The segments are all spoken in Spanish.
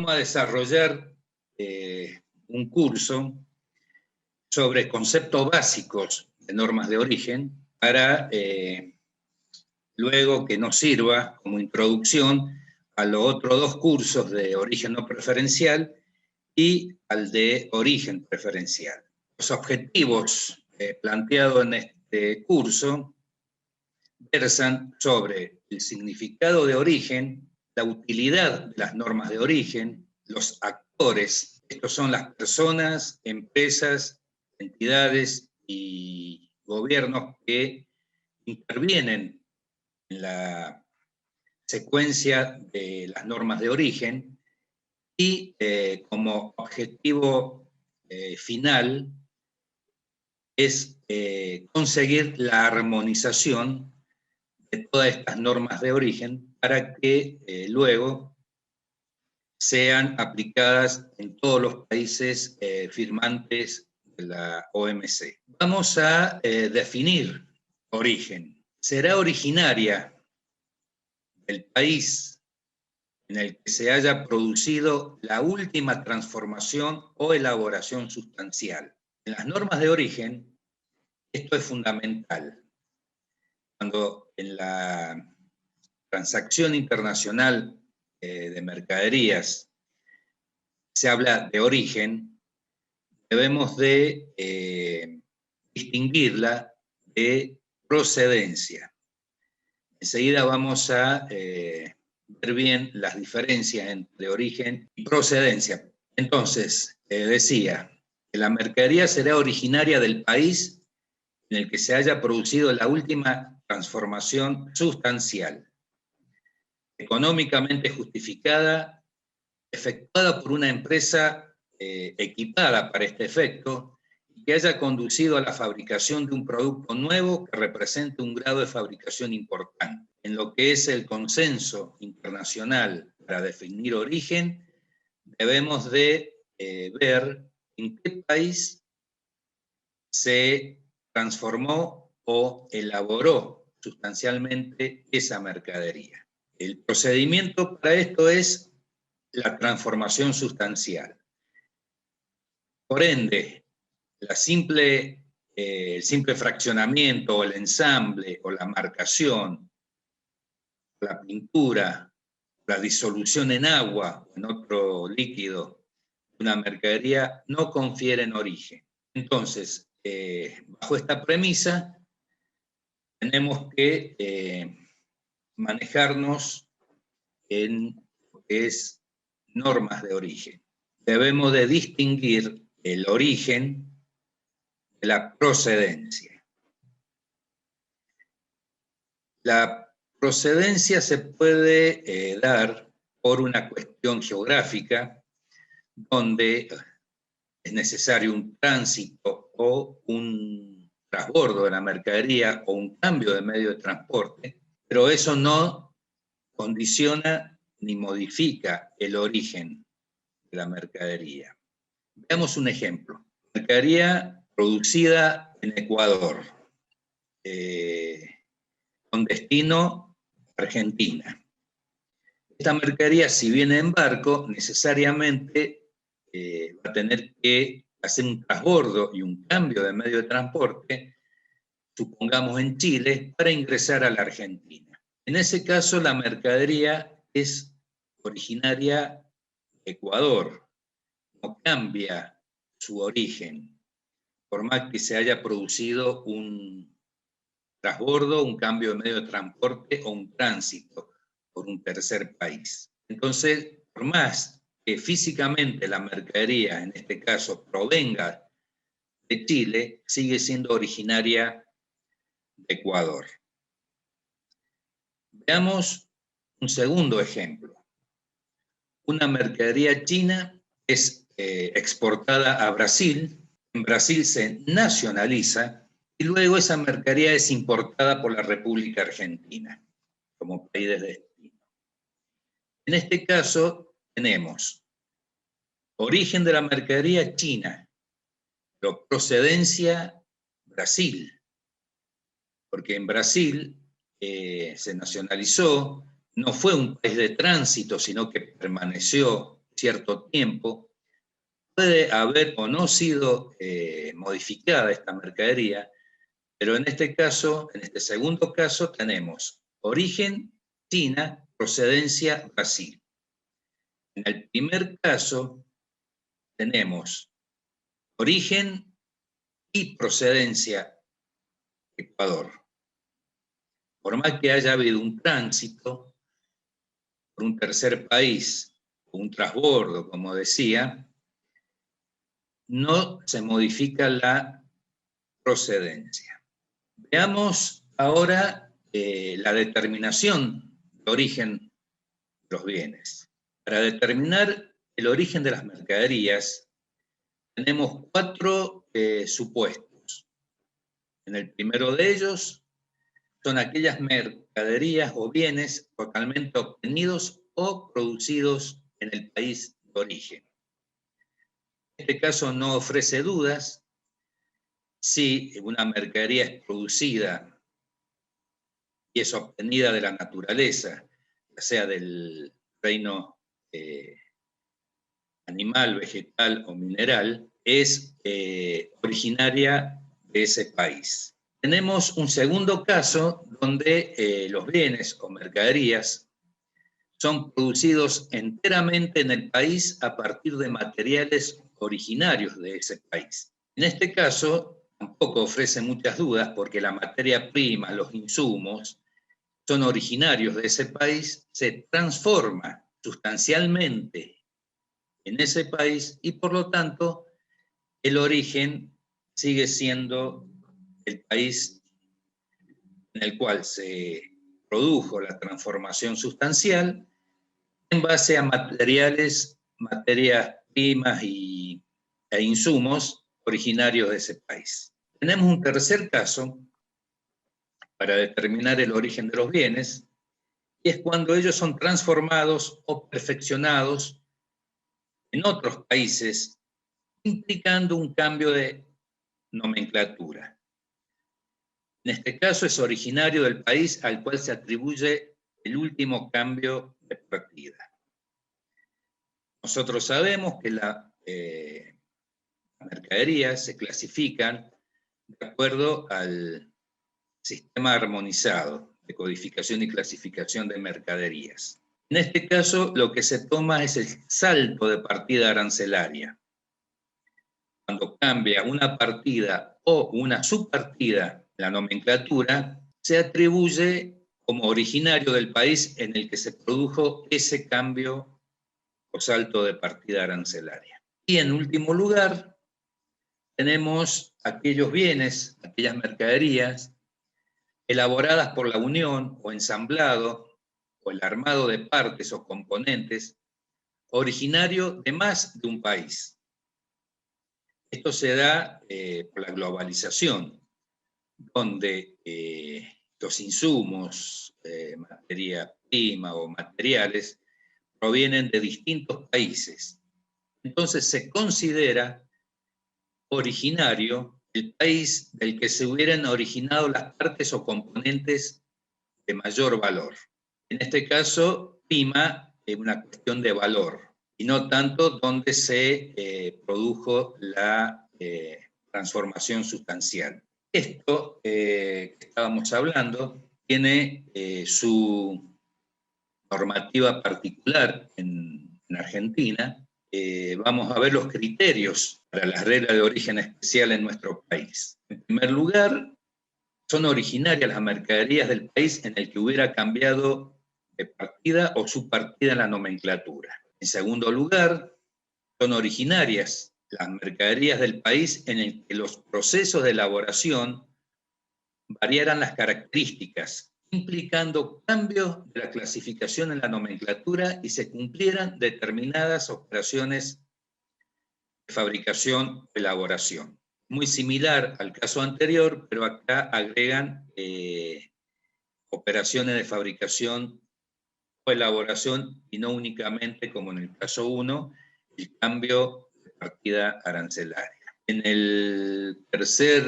vamos a desarrollar un curso sobre conceptos básicos de normas de origen para luego que nos sirva como introducción a los otros dos cursos de origen no preferencial y al de origen preferencial. Los objetivos planteados en este curso versan sobre el significado de origen, la utilidad de las normas de origen, los actores, estos son las personas, empresas, entidades y gobiernos que intervienen en la secuencia de las normas de origen y como objetivo final es conseguir la armonización de todas estas normas de origen para que luego sean aplicadas en todos los países firmantes de la OMC. Vamos a definir origen. Será originaria del país en el que se haya producido la última transformación o elaboración sustancial. En las normas de origen, esto es fundamental. Cuando en la transacción internacional de mercaderías se habla de origen, debemos de distinguirla de procedencia. Enseguida vamos a ver bien las diferencias entre origen y procedencia. Entonces, decía que la mercadería será originaria del país en el que se haya producido la última transformación sustancial, económicamente justificada, efectuada por una empresa equipada para este efecto, y que haya conducido a la fabricación de un producto nuevo que represente un grado de fabricación importante. En lo que es el consenso internacional para definir origen, debemos de ver en qué país se transformó o elaboró sustancialmente esa mercadería. El procedimiento para esto es la transformación sustancial. Por ende, el simple fraccionamiento o el ensamble o la marcación, la pintura, la disolución en agua o en otro líquido de una mercadería no confieren origen. Entonces, bajo esta premisa, tenemos que manejarnos en lo que es normas de origen. Debemos de distinguir el origen de la procedencia. La procedencia se puede dar por una cuestión geográfica, donde es necesario un tránsito o un transbordo de la mercadería o un cambio de medio de transporte, pero eso no condiciona ni modifica el origen de la mercadería. Veamos un ejemplo. Mercadería producida en Ecuador, con destino Argentina. Esta mercadería, si viene en barco, necesariamente va a tener que hacer un transbordo y un cambio de medio de transporte, supongamos en Chile, para ingresar a la Argentina. En ese caso, la mercadería es originaria de Ecuador, no cambia su origen, por más que se haya producido un transbordo, un cambio de medio de transporte o un tránsito por un tercer país. Entonces, por más que físicamente la mercadería, en este caso, provenga de Chile, sigue siendo originaria de Ecuador. Veamos un segundo ejemplo. Una mercadería china es exportada a Brasil, en Brasil se nacionaliza y luego esa mercadería es importada por la República Argentina como país de destino. En este caso tenemos origen de la mercadería china, pero procedencia Brasil, porque en Brasil se nacionalizó, no fue un país de tránsito, sino que permaneció cierto tiempo, puede haber o no sido modificada esta mercadería, pero en este caso, en este segundo caso, tenemos origen China, procedencia Brasil. En el primer caso, tenemos origen y procedencia Ecuador. Por más que haya habido un tránsito por un tercer país, un transbordo, como decía, no se modifica la procedencia. Veamos ahora la determinación de origen de los bienes. Para determinar el origen de las mercaderías, tenemos 4 supuestos. En el primero de ellos son aquellas mercaderías o bienes totalmente obtenidos o producidos en el país de origen. En este caso no ofrece dudas si una mercadería es producida y es obtenida de la naturaleza, ya sea del reino animal, vegetal o mineral, es originaria de ese país. Tenemos un segundo caso donde los bienes o mercaderías son producidos enteramente en el país a partir de materiales originarios de ese país. En este caso, tampoco ofrece muchas dudas porque la materia prima, los insumos, son originarios de ese país, se transforma sustancialmente en ese país y por lo tanto el origen sigue siendo el país en el cual se produjo la transformación sustancial en base a materiales, materias primas e insumos originarios de ese país. Tenemos un tercer caso para determinar el origen de los bienes, y es cuando ellos son transformados o perfeccionados en otros países, implicando un cambio de nomenclatura. En este caso es originario del país al cual se atribuye el último cambio de partida. Nosotros sabemos que las mercaderías se clasifican de acuerdo al sistema armonizado de codificación y clasificación de mercaderías. En este caso, lo que se toma es el salto de partida arancelaria. Cuando cambia una partida o una subpartida en la nomenclatura, se atribuye como originario del país en el que se produjo ese cambio o salto de partida arancelaria. Y en último lugar, tenemos aquellos bienes, aquellas mercaderías elaboradas por la unión o ensamblado o el armado de partes o componentes originario de más de un país. Esto se da por la globalización, donde los insumos, materia prima o materiales, provienen de distintos países. Entonces se considera originario el país del que se hubieran originado las partes o componentes de mayor valor. En este caso, prima es una cuestión de valor, y no tanto donde se produjo la transformación sustancial. Esto que estábamos hablando tiene su normativa particular en Argentina. Vamos a ver los criterios para las reglas de origen especial en nuestro país. En primer lugar, son originarias las mercaderías del país en el que hubiera cambiado de partida o subpartida en la nomenclatura. En segundo lugar, son originarias las mercaderías del país en el que los procesos de elaboración variaran las características, implicando cambios de la clasificación en la nomenclatura y se cumplieran determinadas operaciones de fabricación o elaboración. Muy similar al caso anterior, pero acá agregan operaciones de fabricación o elaboración y no únicamente, como en el caso 1, el cambio de partida arancelaria. En el tercer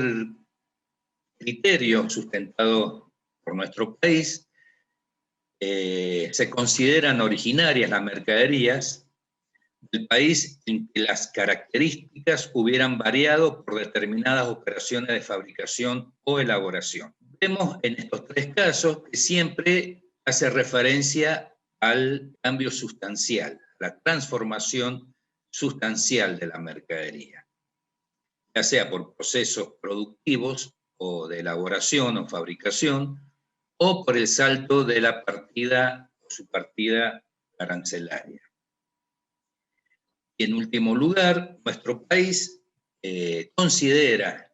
criterio sustentado por nuestro país, se consideran originarias las mercaderías del país en que las características hubieran variado por determinadas operaciones de fabricación o elaboración. Vemos en estos tres casos que siempre hace referencia al cambio sustancial, la transformación sustancial de la mercadería, ya sea por procesos productivos o de elaboración o fabricación, o por el salto de la partida o su partida arancelaria. Y en último lugar, nuestro país considera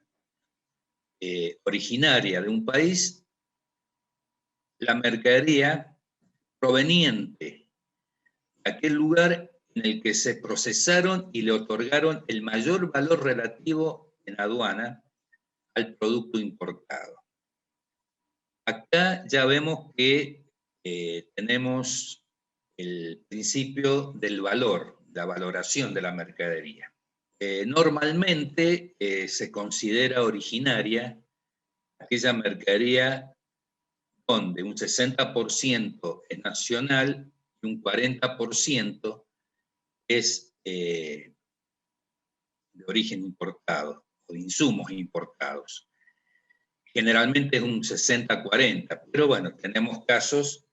originaria de un país la mercadería proveniente de aquel lugar en el que se procesaron y le otorgaron el mayor valor relativo en aduana al producto importado. Acá ya vemos que tenemos el principio del valor, la valoración de la mercadería. Normalmente se considera originaria aquella mercadería donde un 60% es nacional y un 40% es de origen importado o de insumos importados. Generalmente es un 60-40, pero bueno, tenemos casos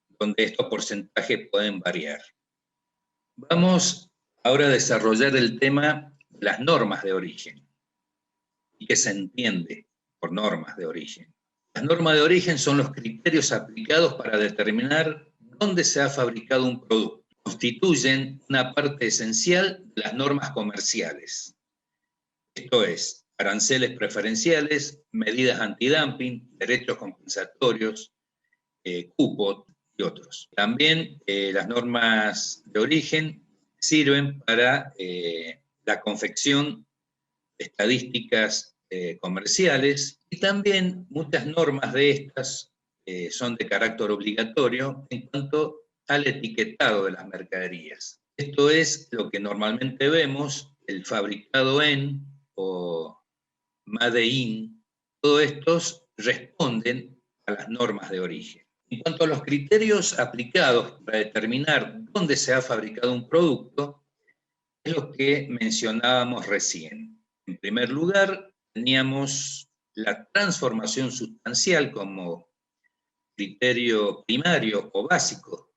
donde estos porcentajes pueden variar. Vamos ahora a desarrollar el tema de las normas de origen y qué se entiende por normas de origen. Las normas de origen son los criterios aplicados para determinar dónde se ha fabricado un producto. Constituyen una parte esencial de las normas comerciales. Esto es, aranceles preferenciales, medidas antidumping, derechos compensatorios, cupos y otros. También las normas de origen sirven para la confección de estadísticas comerciales, y también muchas normas de estas son de carácter obligatorio en cuanto al etiquetado de las mercaderías. Esto es lo que normalmente vemos, el fabricado en o Made in, todos estos responden a las normas de origen. En cuanto a los criterios aplicados para determinar dónde se ha fabricado un producto, es lo que mencionábamos recién. En primer lugar, teníamos la transformación sustancial como criterio primario o básico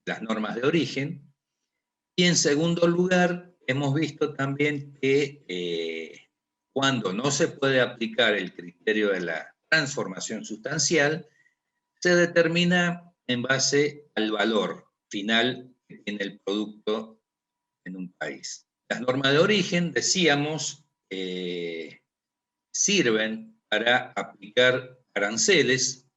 de las normas de origen. Y en segundo lugar, hemos visto también que cuando no se puede aplicar el criterio de la transformación sustancial, se determina en base al valor final que tiene el producto en un país. Las normas de origen, decíamos, sirven para aplicar aranceles,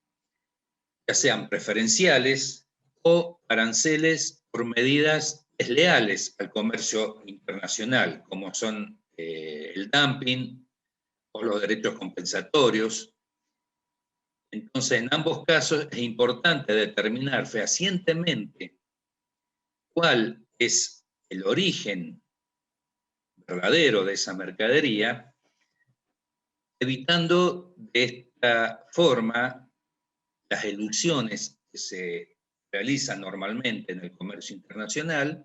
ya sean preferenciales o aranceles por medidas desleales al comercio internacional, como son el dumping o los derechos compensatorios. Entonces, en ambos casos es importante determinar fehacientemente cuál es el origen verdadero de esa mercadería, evitando de esta forma las elusiones que se realizan normalmente en el comercio internacional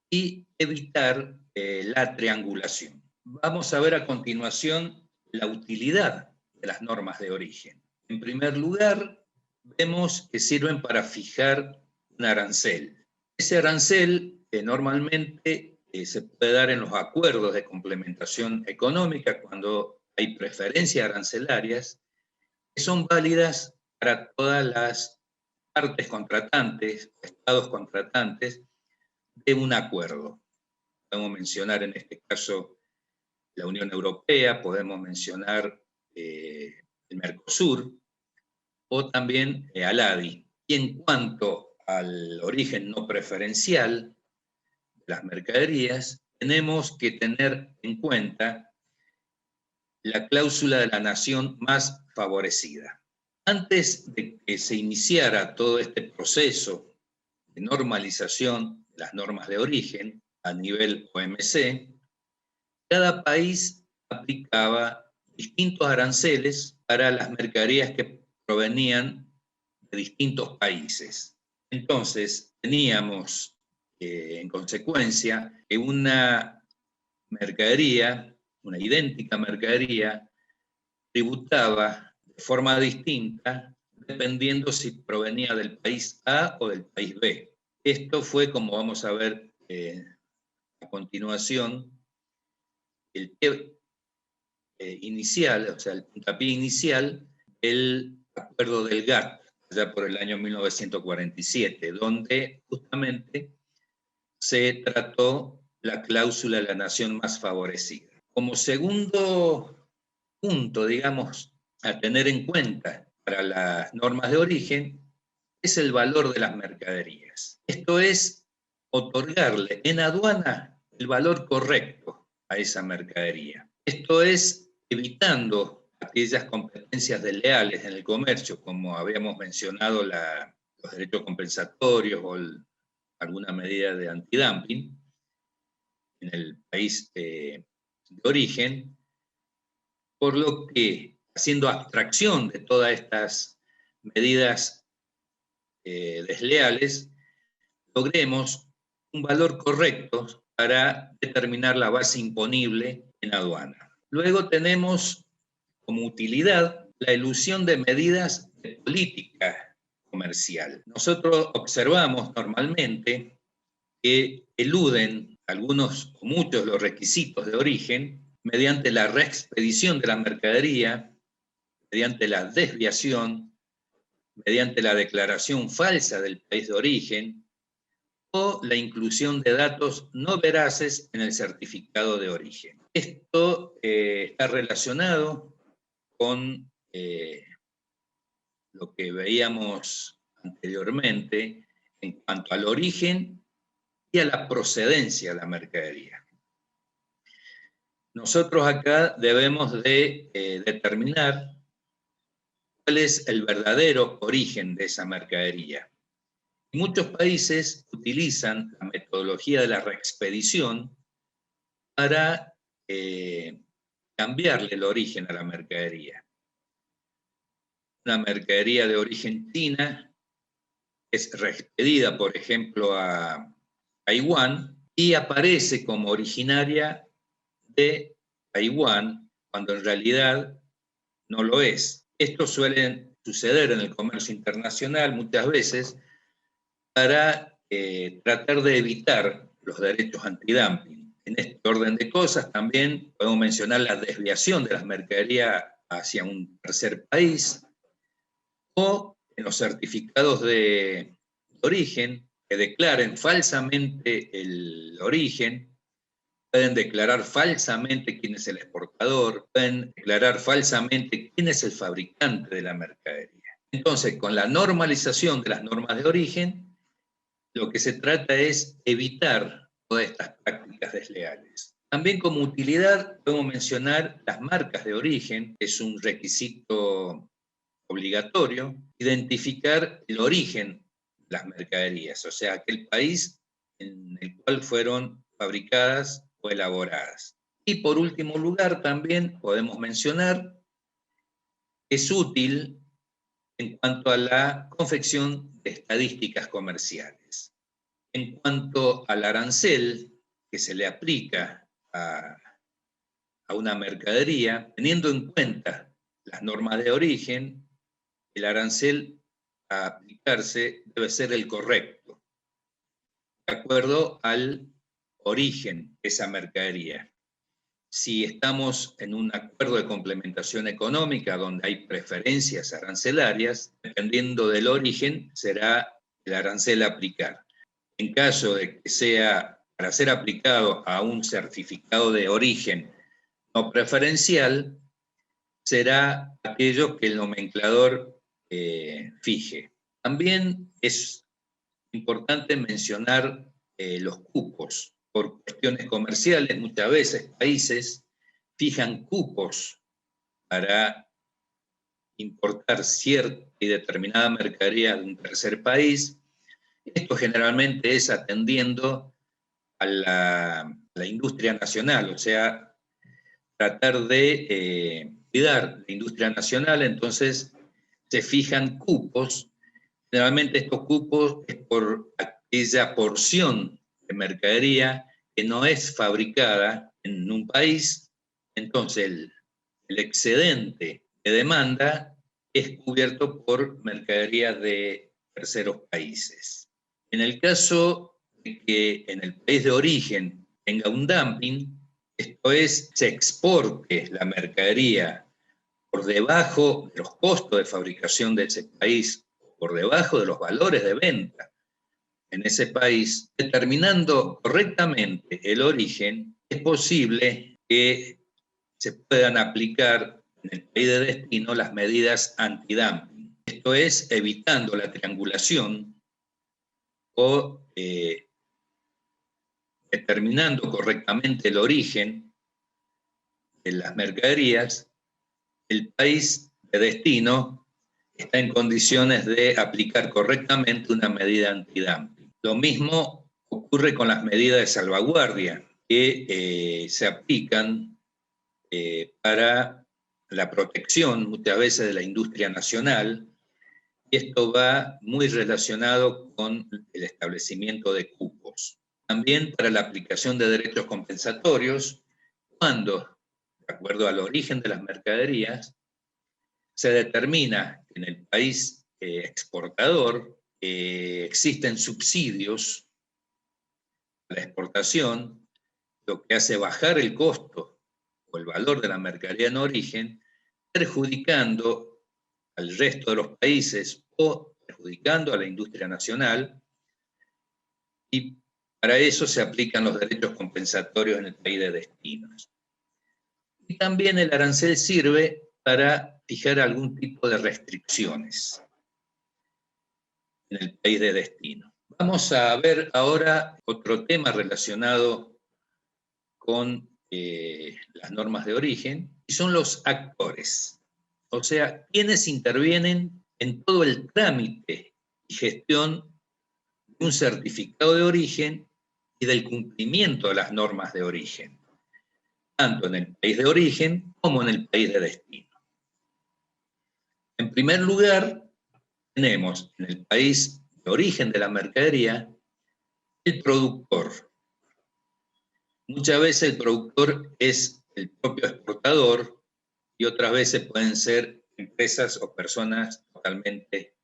y evitar la triangulación. Vamos a ver a continuación la utilidad de las normas de origen. En primer lugar, vemos que sirven para fijar un arancel. Ese arancel normalmente se puede dar en los acuerdos de complementación económica cuando hay preferencias arancelarias que son válidas para todas las partes contratantes, estados contratantes de un acuerdo. Podemos mencionar en este caso la Unión Europea, podemos mencionar el Mercosur o también al ADI. Y en cuanto al origen no preferencial de las mercaderías, tenemos que tener en cuenta la cláusula de la nación más favorecida. Antes de que se iniciara todo este proceso de normalización de las normas de origen a nivel OMC, cada país aplicaba distintos aranceles para las mercaderías que provenían de distintos países. Entonces, teníamos en consecuencia, que una mercadería, una idéntica mercadería, tributaba de forma distinta dependiendo si provenía del país A o del país B. Esto fue, como vamos a ver a continuación, el pie inicial, o sea, el puntapié inicial del acuerdo del GATT, ya por el año 1947, donde justamente se trató la cláusula de la nación más favorecida. Como segundo punto, digamos, a tener en cuenta para las normas de origen, es el valor de las mercaderías. Esto es otorgarle en aduana el valor correcto a esa mercadería. Esto es evitando aquellas competencias desleales en el comercio, como habíamos mencionado los derechos compensatorios o alguna medida de antidumping en el país de origen, por lo que, haciendo abstracción de todas estas medidas desleales, logremos un valor correcto para determinar la base imponible en aduana. Luego tenemos como utilidad la elusión de medidas de política comercial. Nosotros observamos normalmente que eluden algunos o muchos los requisitos de origen mediante la reexpedición de la mercadería, mediante la desviación, mediante la declaración falsa del país de origen o la inclusión de datos no veraces en el certificado de origen. Esto está relacionado con lo que veíamos anteriormente en cuanto al origen y a la procedencia de la mercadería. Nosotros acá debemos de determinar cuál es el verdadero origen de esa mercadería. Muchos países utilizan la metodología de la reexpedición para cambiarle el origen a la mercadería. Una mercadería de origen china es reexpedida, por ejemplo, a Taiwán y aparece como originaria de Taiwán, cuando en realidad no lo es. Esto suele suceder en el comercio internacional muchas veces para tratar de evitar los derechos antidumping. En este orden de cosas también podemos mencionar la desviación de las mercaderías hacia un tercer país o en los certificados de origen que declaren falsamente el origen. Pueden declarar falsamente quién es el exportador, pueden declarar falsamente quién es el fabricante de la mercadería. Entonces, con la normalización de las normas de origen, lo que se trata es evitar todas estas prácticas desleales. También como utilidad podemos mencionar las marcas de origen, que es un requisito obligatorio, identificar el origen de las mercaderías, o sea, aquel país en el cual fueron fabricadas o elaboradas. Y por último lugar también podemos mencionar que es útil en cuanto a la confección de estadísticas comerciales. En cuanto al arancel que se le aplica a una mercadería, teniendo en cuenta las normas de origen, el arancel a aplicarse debe ser el correcto, de acuerdo al origen de esa mercadería. Si estamos en un acuerdo de complementación económica donde hay preferencias arancelarias, dependiendo del origen, será el arancel a aplicar. En caso de que sea para ser aplicado a un certificado de origen no preferencial, será aquello que el nomenclador fije. También es importante mencionar los cupos. Por cuestiones comerciales, muchas veces países fijan cupos para importar cierta y determinada mercadería de un tercer país. Esto generalmente es atendiendo a la industria nacional, o sea, tratar de cuidar la industria nacional, entonces se fijan cupos. Generalmente estos cupos es por aquella porción de mercadería que no es fabricada en un país, entonces el excedente de demanda es cubierto por mercadería de terceros países. En el caso de que en el país de origen tenga un dumping, esto es, se exporte la mercadería por debajo de los costos de fabricación de ese país, por debajo de los valores de venta en ese país, determinando correctamente el origen, es posible que se puedan aplicar en el país de destino las medidas antidumping. Esto es, evitando la triangulación o determinando correctamente el origen de las mercaderías, el país de destino está en condiciones de aplicar correctamente una medida antidumping. Lo mismo ocurre con las medidas de salvaguardia que se aplican para la protección muchas veces de la industria nacional, y esto va muy relacionado con el establecimiento de cupos. También para la aplicación de derechos compensatorios, cuando, de acuerdo al origen de las mercaderías, se determina que en el país exportador existen subsidios a la exportación, lo que hace bajar el costo o el valor de la mercadería en origen, perjudicando al resto de los países o perjudicando a la industria nacional, y para eso se aplican los derechos compensatorios en el país de destinos. Y también el arancel sirve para fijar algún tipo de restricciones en el país de destino. Vamos a ver ahora otro tema relacionado con las normas de origen, y son los actores. O sea, quienes intervienen en todo el trámite y gestión de un certificado de origen y del cumplimiento de las normas de origen, tanto en el país de origen como en el país de destino. En primer lugar, tenemos en el país de origen de la mercadería el productor. Muchas veces el productor es el propio exportador y otras veces pueden ser empresas o personas totalmente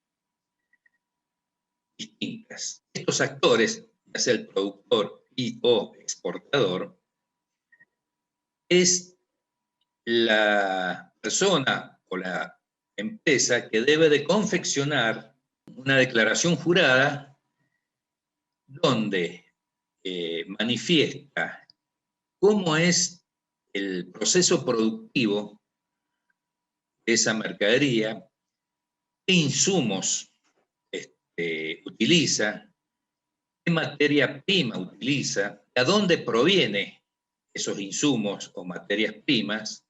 distintas. Estos actores, ya sea el productor y o exportador, es la persona o la empresa que debe de confeccionar una declaración jurada donde manifiesta cómo es el proceso productivo de esa mercadería, qué insumos utiliza, qué materia prima utiliza, a dónde proviene esos insumos o materias primas,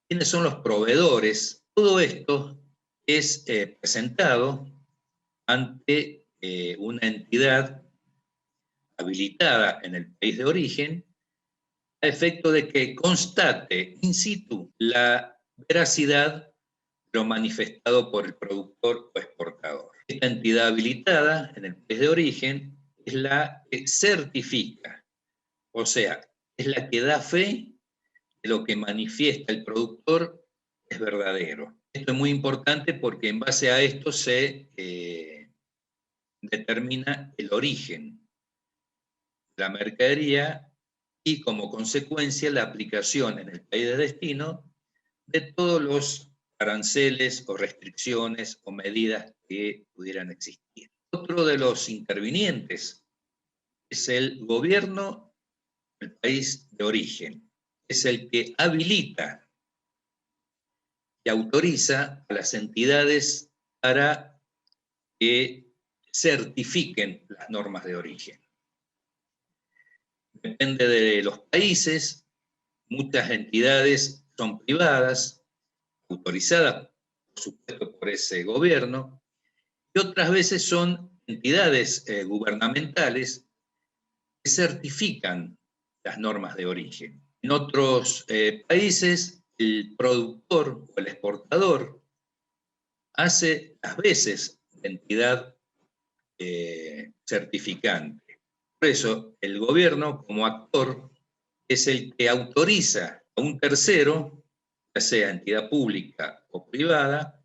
quiénes son los proveedores. Todo esto es presentado ante una entidad habilitada en el país de origen a efecto de que constate in situ la veracidad de lo manifestado por el productor o exportador. Esta entidad habilitada en el país de origen es la que certifica, o sea, es la que da fe de lo que manifiesta el productor es verdadero. Esto es muy importante porque en base a esto se determina el origen de la mercadería y como consecuencia la aplicación en el país de destino de todos los aranceles o restricciones o medidas que pudieran existir. Otro de los intervinientes es el gobierno del país de origen. Es el que habilita y autoriza a las entidades para que certifiquen las normas de origen. Depende de los países, muchas entidades son privadas, autorizadas, por supuesto, por ese gobierno, y otras veces son entidades gubernamentales que certifican las normas de origen. En otros países, el productor o el exportador hace las veces de entidad certificante. Por eso, el gobierno, como actor, es el que autoriza a un tercero, ya sea entidad pública o privada,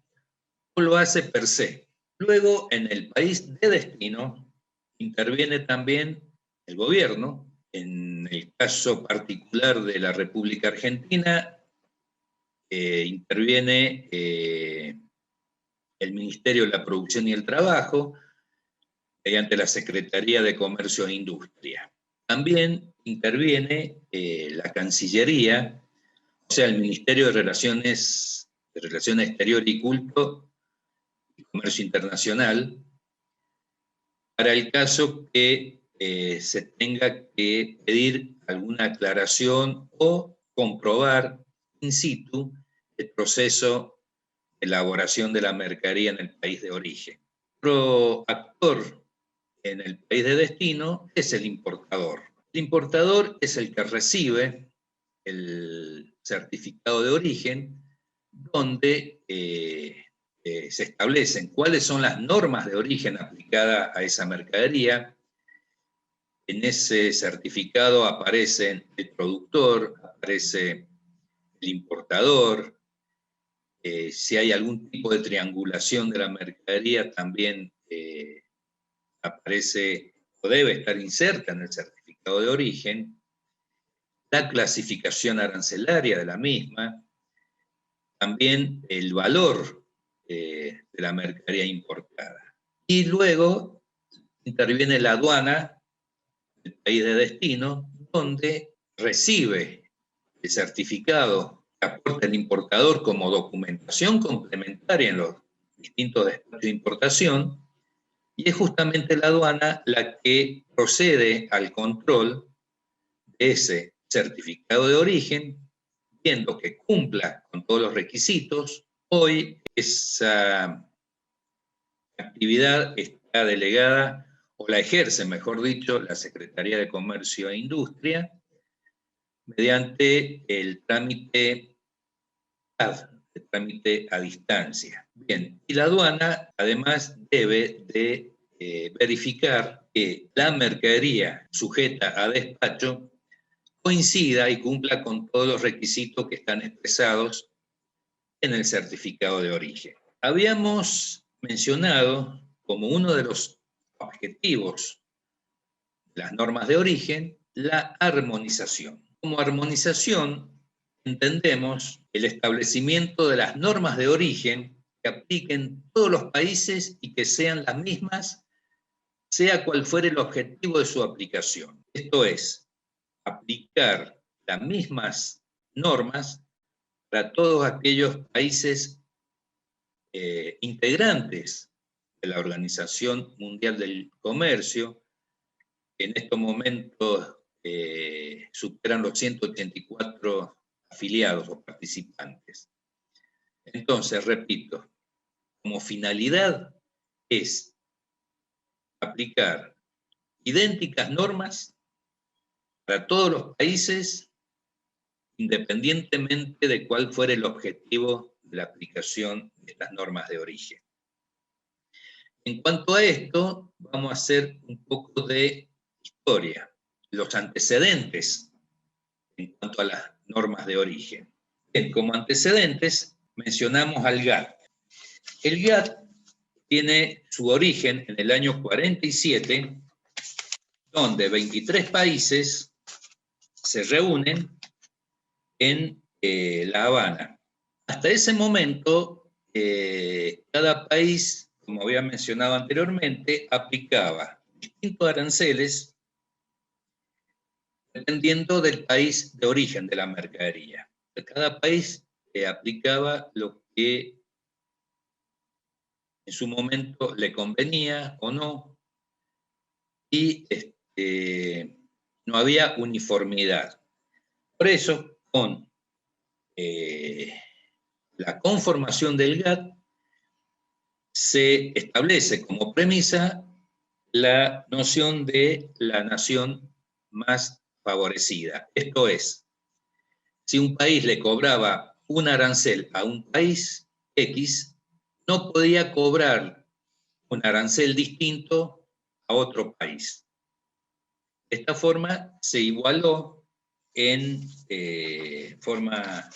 o lo hace per se. Luego, en el país de destino, interviene también el gobierno. En el caso particular de la República Argentina, interviene el Ministerio de la Producción y el Trabajo, mediante la Secretaría de Comercio e Industria. También interviene la Cancillería, o sea, el Ministerio de Relaciones Exteriores y Culto y Comercio Internacional, para el caso que se tenga que pedir alguna aclaración o comprobar in situ el proceso de elaboración de la mercadería en el país de origen. Otro actor en el país de destino es el importador. El importador es el que recibe el certificado de origen, donde se establecen cuáles son las normas de origen aplicadas a esa mercadería. En ese certificado aparecen el productor, aparece el importador. Si hay algún tipo de triangulación de la mercadería, también aparece o debe estar inserta en el certificado de origen. La clasificación arancelaria de la misma, también el valor de la mercadería importada. Y luego interviene la aduana del país de destino, donde recibe el certificado que aporta el importador como documentación complementaria en los distintos despachos de importación, y es justamente la aduana la que procede al control de ese certificado de origen, viendo que cumpla con todos los requisitos. Hoy esa actividad está delegada, o la ejerce, mejor dicho, la Secretaría de Comercio e Industria, mediante el trámite a distancia. Bien, y la aduana además debe de verificar que la mercadería sujeta a despacho coincida y cumpla con todos los requisitos que están expresados en el certificado de origen. Habíamos mencionado como uno de los objetivos de las normas de origen la armonización. Como armonización entendemos el establecimiento de las normas de origen que apliquen todos los países y que sean las mismas, sea cual fuere el objetivo de su aplicación. Esto es, aplicar las mismas normas para todos aquellos países integrantes de la Organización Mundial del Comercio, que en estos momentos superan los 184 afiliados o participantes. Entonces, repito, como finalidad es aplicar idénticas normas para todos los países, independientemente de cuál fuera el objetivo de la aplicación de estas normas de origen. En cuanto a esto, vamos a hacer un poco de historia, los antecedentes en cuanto a las normas de origen. Bien, como antecedentes mencionamos al GATT. El GATT tiene su origen en el año 47, donde 23 países se reúnen en La Habana. Hasta ese momento, cada país, como había mencionado anteriormente, aplicaba distintos aranceles dependiendo del país de origen de la mercadería. Cada país aplicaba lo que en su momento le convenía o no, y no había uniformidad. Por eso, con la conformación del GATT, se establece como premisa la noción de la nación más favorecida. Esto es, si un país le cobraba un arancel a un país X, no podía cobrar un arancel distinto a otro país. De esta forma se igualó en forma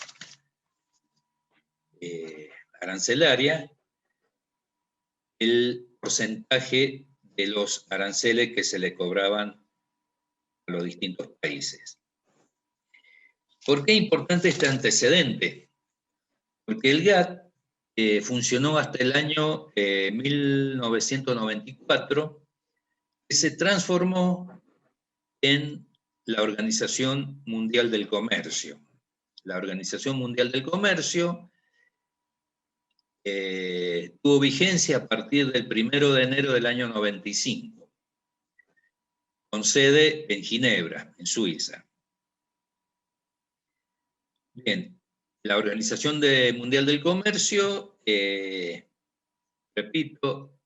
arancelaria el porcentaje de los aranceles que se le cobraban a los distintos países. ¿Por qué es importante este antecedente? Porque el GATT funcionó hasta el año 1994, que se transformó en la Organización Mundial del Comercio. La Organización Mundial del Comercio tuvo vigencia a partir del 1 de enero del año 95, con sede en Ginebra, en Suiza. Bien, la Organización Mundial del Comercio, repito,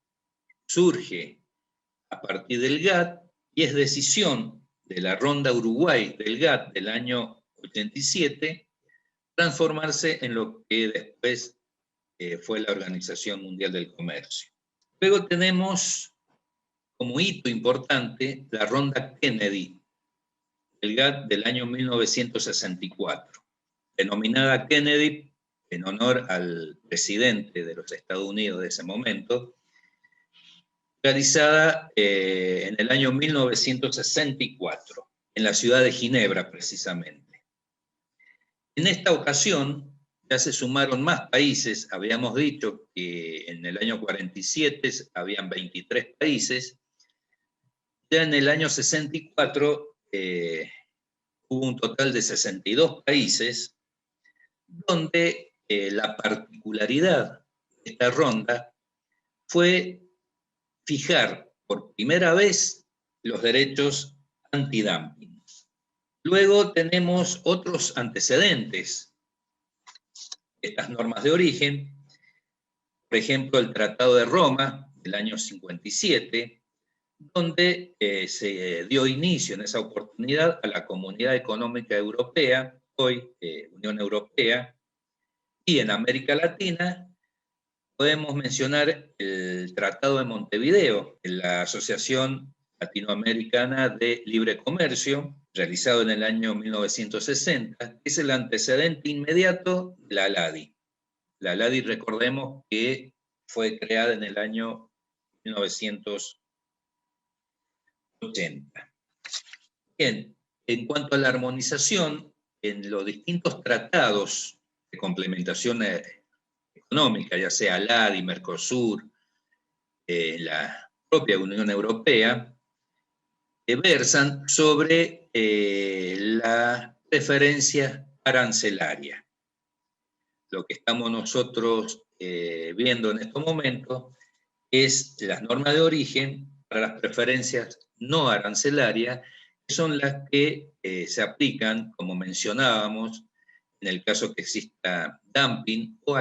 surge a partir del GATT y es decisión de la Ronda Uruguay del GATT del año 87 transformarse en lo que después fue la Organización Mundial del Comercio. Luego tenemos como hito importante la Ronda Kennedy del GATT del año 1964, denominada Kennedy en honor al presidente de los Estados Unidos de ese momento, realizada en el año 1964, en la ciudad de Ginebra precisamente. En esta ocasión ya se sumaron más países, habíamos dicho que en el año 47 habían 23 países, ya en el año 64 hubo un total de 62 países, donde la particularidad de esta ronda fue fijar por primera vez los derechos antidumping. Luego tenemos otros antecedentes de estas normas de origen, por ejemplo, el Tratado de Roma del año 57, donde se dio inicio en esa oportunidad a la Comunidad Económica Europea, hoy Unión Europea, y en América Latina podemos mencionar el Tratado de Montevideo, en la Asociación Latinoamericana de Libre Comercio, realizado en el año 1960, es el antecedente inmediato de la ALADI. La ALADI, recordemos que fue creada en el año 1980. Bien, en cuanto a la armonización, en los distintos tratados de complementación económica, ya sea ALADI, Mercosur, la propia Unión Europea, versan sobre la preferencia arancelaria. Lo que estamos nosotros viendo en estos momentos es las normas de origen para las preferencias no arancelarias, que son las que se aplican, como mencionábamos, en el caso que exista dumping o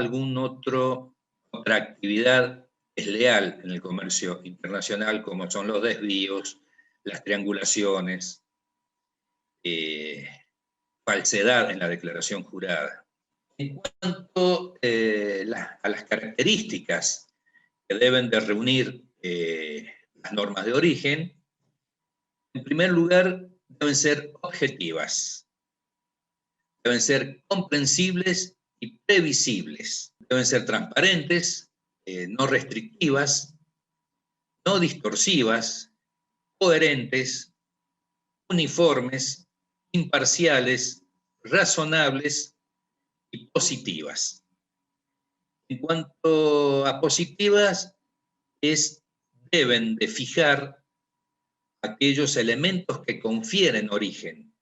otra actividad desleal en el comercio internacional, como son los desvíos, las triangulaciones, falsedad en la declaración jurada. En cuanto a las características que deben de reunir las normas de origen, en primer lugar, deben ser objetivas, deben ser comprensibles y previsibles, deben ser transparentes, no restrictivas, no distorsivas, coherentes, uniformes, imparciales, razonables y positivas. En cuanto a positivas, deben de fijar aquellos elementos que confieren origen,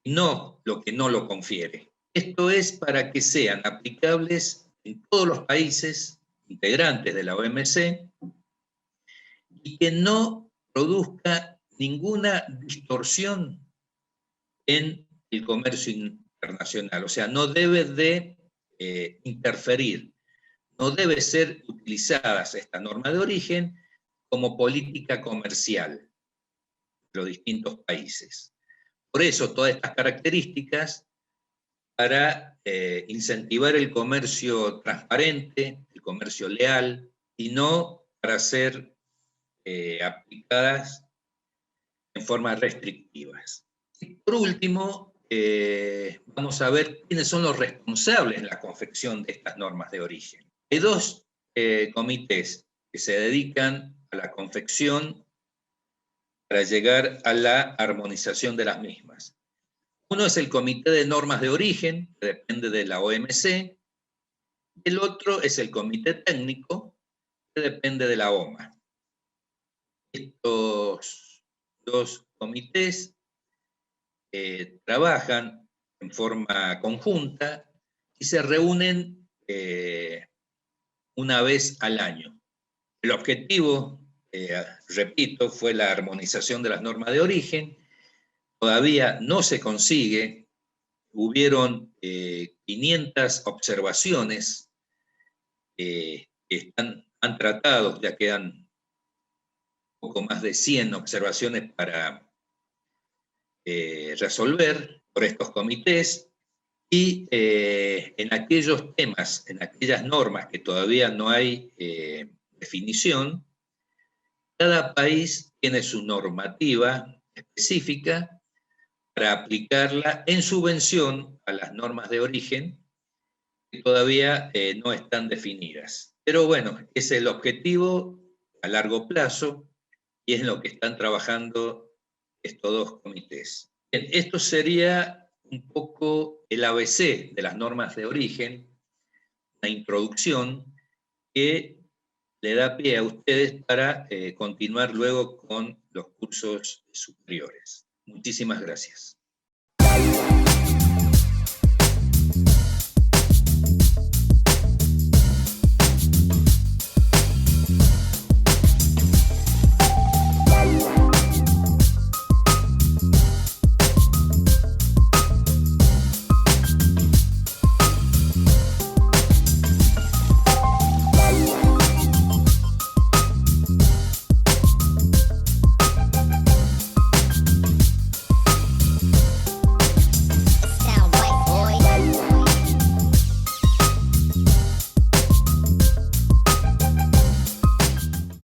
no lo que no lo confiere. Esto es para que sean aplicables en todos los países integrantes de la OMC y que no produzca ninguna distorsión en el comercio internacional. O sea, no debe de interferir, no debe ser utilizadas esta norma de origen como política comercial de los distintos países. Por eso, todas estas características para incentivar el comercio transparente, el comercio leal, y no para ser aplicadas en forma restrictivas. Y por último, vamos a ver quiénes son los responsables de la confección de estas normas de origen. Hay dos comités que se dedican a la confección para llegar a la armonización de las mismas. Uno es el Comité de Normas de Origen, que depende de la OMC, y el otro es el Comité Técnico, que depende de la OMA. Estos dos comités trabajan en forma conjunta y se reúnen una vez al año. El objetivo, repito, fue la armonización de las normas de origen. Todavía no se consigue. Hubieron 500 observaciones que han tratado, ya quedan poco más de 100 observaciones para resolver por estos comités, y en aquellos temas, en aquellas normas que todavía no hay definición, cada país tiene su normativa específica para aplicarla en subvención a las normas de origen que todavía no están definidas. Pero bueno, es el objetivo a largo plazo y es en lo que están trabajando estos dos comités. Bien, esto sería un poco el ABC de las normas de origen, una introducción que le da pie a ustedes para continuar luego con los cursos superiores. Muchísimas gracias.